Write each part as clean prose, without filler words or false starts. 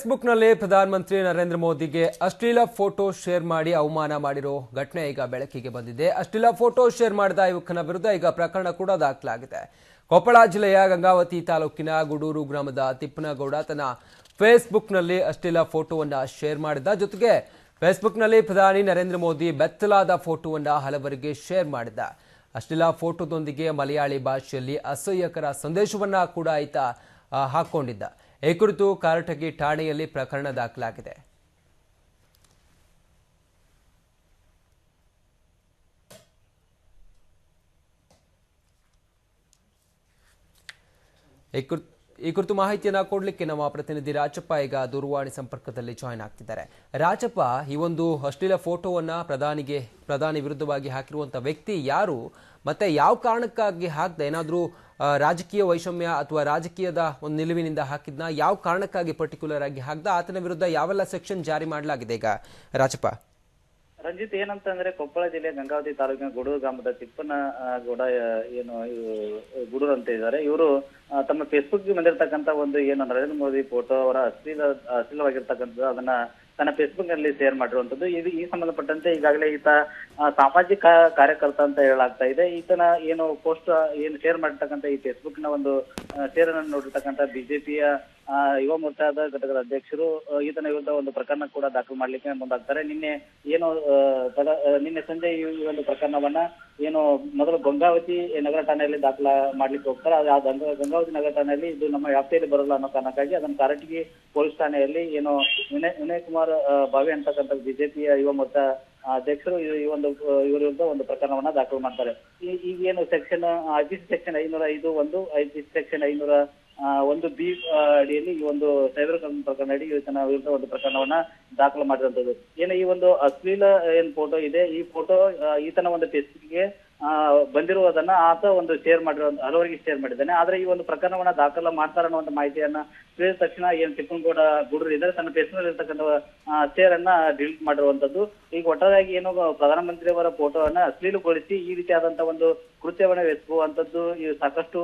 ಫೇಸ್ಬುಕ್ನಲ್ಲಿ ಪ್ರಧಾನಮಂತ್ರಿ ನರೇಂದ್ರ ಮೋದಿಗೆ ಅಶ್ಲೀಲ ಫೋಟೋ ಶೇರ್ ಮಾಡಿ ಅವಮಾನ ಮಾಡಿರೋ ಘಟನೆ ಈಗ ಬೆಳಕಿಗೆ ಬಂದಿದೆ. ಅಶ್ಲೀಲ ಫೋಟೋ ಶೇರ್ ಮಾಡಿದ ಯುವಕನ ವಿರುದ್ಧ ಈಗ ಪ್ರಕರಣ ಕೂಡ ದಾಖಲಾಗಿದೆ. ಕೊಪ್ಪಳ ಜಿಲ್ಲೆಯ ಗಂಗಾವತಿ ತಾಲೂಕಿನ ಗುಡೂರು ಗ್ರಾಮದ ತಿಪ್ಪನಗೌಡ ತನ್ನ ಫೇಸ್ಬುಕ್ನಲ್ಲಿ ಅಶ್ಲೀಲ ಫೋಟೋವನ್ನು ಶೇರ್ ಮಾಡಿದ್ದ. ಜೊತೆಗೆ ಫೇಸ್ಬುಕ್ನಲ್ಲಿ ಪ್ರಧಾನಿ ನರೇಂದ್ರ ಮೋದಿ ಬೆತ್ತಲಾದ ಫೋಟೋವನ್ನು ಹಲವರಿಗೆ ಶೇರ್ ಮಾಡಿದ್ದ. ಅಶ್ಲೀಲ ಫೋಟೋದೊಂದಿಗೆ ಮಲಯಾಳಿ ಭಾಷೆಯಲ್ಲಿ ಅಸಹ್ಯಕರ ಸಂದೇಶವನ್ನ ಕೂಡ ಈತ ಹಾಕೊಂಡಿದ್ದ. ಈ ಕುರಿತು ಕಾರಟಗಿ ಠಾಣೆಯಲ್ಲಿ ಪ್ರಕರಣ ದಾಖಲಾಗಿದೆ. ಈ ಕುರಿತು ಮಾಹಿತಿಯನ್ನ ಕೊಡ್ಲಿಕ್ಕೆ ನಮ್ಮ ಪ್ರತಿನಿಧಿ ರಾಜಪ್ಪ ಈಗ ದೂರವಾಣಿ ಸಂಪರ್ಕದಲ್ಲಿ ಜಾಯಿನ್ ಆಗ್ತಿದ್ದಾರೆ. ರಾಜಪ್ಪ, ಈ ಒಂದು ಅಶ್ಲೀಲ ಫೋಟೋವನ್ನ ಪ್ರಧಾನಿ ವಿರುದ್ಧವಾಗಿ ಹಾಕಿರುವಂತ ವ್ಯಕ್ತಿ ಯಾರು, ಮತ್ತೆ ಯಾವ ಕಾರಣಕ್ಕಾಗಿ ಹಾಕ್ದ? ಏನಾದ್ರೂ ರಾಜಕೀಯ ವೈಷಮ್ಯ ಅಥವಾ ರಾಜಕೀಯದ ಒಂದು ನಿಲುವಿನಿಂದ ಹಾಕಿದ್ನ? ಯಾವ ಕಾರಣಕ್ಕಾಗಿ ಪರ್ಟಿಕ್ಯುಲರ್ ಆಗಿ ಹಾಕ್ದ? ಆತನ ವಿರುದ್ಧ ಯಾವೆಲ್ಲ ಸೆಕ್ಷನ್ ಜಾರಿ ಮಾಡಲಾಗಿದೆ ಈಗ ರಾಜಪ್ಪ? ರಂಜಿತ್, ಏನಂತಂದ್ರೆ ಕೊಪ್ಪಳ ಜಿಲ್ಲೆ ಗಂಗಾವತಿ ತಾಲೂಕಿನ ಗುಡೂರು ಗ್ರಾಮದ ತಿಪ್ಪನಗೌಡ ಏನು ಗುಡೂರು ಅಂತ ಇದ್ದಾರೆ. ಇವರು ತಮ್ಮ ಫೇಸ್ಬುಕ್ ಬಂದಿರತಕ್ಕಂತ ಒಂದು ಏನು ನರೇಂದ್ರ ಮೋದಿ ಫೋಟೋ ಅವರ ಅಶ್ಲೀಲವಾಗಿರ್ತಕ್ಕಂಥದ್ದು ಅದನ್ನ ತನ್ನ ಫೇಸ್ಬುಕ್ ನಲ್ಲಿ ಶೇರ್ ಮಾಡಿರುವಂತದ್ದು. ಇದು ಈ ಸಂಬಂಧಪಟ್ಟಂತೆ ಈಗಾಗಲೇ ಈತ ಸಾಮಾಜಿಕ ಕಾರ್ಯಕರ್ತ ಅಂತ ಹೇಳಲಾಗ್ತಾ ಇದೆ. ಈತನ ಏನು ಪೋಸ್ಟ್ ಏನು ಶೇರ್ ಮಾಡಿರ್ತಕ್ಕಂಥ ಈ ಫೇಸ್ಬುಕ್ ನ ಒಂದು ಶೇರ್ ಅನ್ನು ನೋಡಿರ್ತಕ್ಕಂಥ ಬಿಜೆಪಿಯ ಯುವ ಮೋರ್ಚಾದ ಘಟಕದ ಅಧ್ಯಕ್ಷರು ಈತನ ವಿರುದ್ಧ ಒಂದು ಪ್ರಕರಣ ಕೂಡ ದಾಖಲು ಮಾಡ್ಲಿಕ್ಕೆ ಮುಂದಾಗ್ತಾರೆ. ನಿನ್ನೆ ಸಂಜೆ ಈ ಒಂದು ಪ್ರಕರಣವನ್ನ ಏನು ಮೊದಲು ಗಂಗಾವತಿ ನಗರ ಠಾಣೆಯಲ್ಲಿ ದಾಖಲಾ ಮಾಡ್ಲಿಕ್ಕೆ ಹೋಗ್ತಾರೆ. ಆ ಗಂಗಾವತಿ ನಗರ ಠಾಣೆಯಲ್ಲಿ ಇದು ನಮ್ಮ ವ್ಯಾಪ್ತಿಯಲ್ಲಿ ಬರಲ್ಲ ಅನ್ನೋ ಕಾರಣಕ್ಕಾಗಿ ಅದನ್ನು ಕಾರಟಗಿ ಪೊಲೀಸ್ ಠಾಣೆಯಲ್ಲಿ ಏನು ವಿನಯ್ ಕುಮಾರ್ ಬಾವಿ ಅಂತಕ್ಕಂಥ ಬಿಜೆಪಿಯ ಯುವ ಮೋರ್ಚಾ ಅಧ್ಯಕ್ಷರು ಇವರ ವಿರುದ್ಧ ಒಂದು ಪ್ರಕರಣವನ್ನ ದಾಖಲು ಮಾಡ್ತಾರೆ. ಈಗೇನು section IPC section 505 IPC section 501 B ಅಡಿಯಲ್ಲಿ ಈ ಒಂದು ಸೈಬರ್ ಪ್ರಕರಣ ಅಡಿ ಈತನ ವಿರುದ್ಧ ಒಂದು ಪ್ರಕರಣವನ್ನ ದಾಖಲು ಮಾಡಿರುವಂತದ್ದು. ಏನು ಈ ಒಂದು ಅಶ್ಲೀಲ ಏನ್ ಫೋಟೋ ಇದೆ, ಈ ಫೋಟೋ ಈತನ ಒಂದು ಫೇಸ್ಬುಕ್ಗೆ ಬಂದಿರುವುದನ್ನ ಆತ ಒಂದು ಶೇರ್ ಮಾಡಿರೋ ಹಲವರಿಗೆ ಶೇರ್ ಮಾಡಿದ್ದಾನೆ. ಆದ್ರೆ ಈ ಒಂದು ಪ್ರಕರಣವನ್ನ ದಾಖಲ ಮಾಡ್ತಾರ ಅನ್ನುವಂತ ಮಾಹಿತಿಯನ್ನ ತಿಳಿದ ತಕ್ಷಣ ಏನು ತಿಪ್ಪನಗೌಡ ಗುಡೂರು ಇದ್ದಾರೆ ತನ್ನ ಫೇಸ್ಬುಕ್ ಇರ್ತಕ್ಕಂಥ ಶೇರ್ ಅನ್ನ ಡಿಲೀಟ್ ಮಾಡಿರುವಂತದ್ದು. ಈಗ ಒಟ್ಟಾರೆಯಾಗಿ ಏನು ಪ್ರಧಾನಮಂತ್ರಿ ಅವರ ಫೋಟೋವನ್ನ ಅಶ್ಲೀಲಗೊಳಿಸಿ ಈ ರೀತಿಯಾದಂತ ಒಂದು ಕೃತ್ಯವನ್ನ ಎಸಗುವಂತದ್ದು ಇದು ಸಾಕಷ್ಟು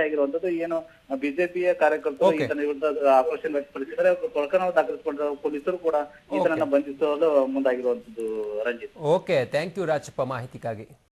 ಆಗಿರುವಂತದ್ದು. ಏನು ಬಿಜೆಪಿಯ ಕಾರ್ಯಕರ್ತರು ಈತನ ವಿರುದ್ಧ ಆಕ್ರೋಶ ವ್ಯಕ್ತಪಡಿಸಿದರೆ ಪ್ರಕರಣ ದಾಖಲಿಸಿಕೊಂಡ ಪೊಲೀಸರು ಕೂಡ ಈತನನ್ನ ಬಂಧಿಸಲು ಮುಂದಾಗಿರುವಂತದ್ದು. Ranjith, okay, thank you Rajappa ಮಾಹಿತಿಗಾಗಿ.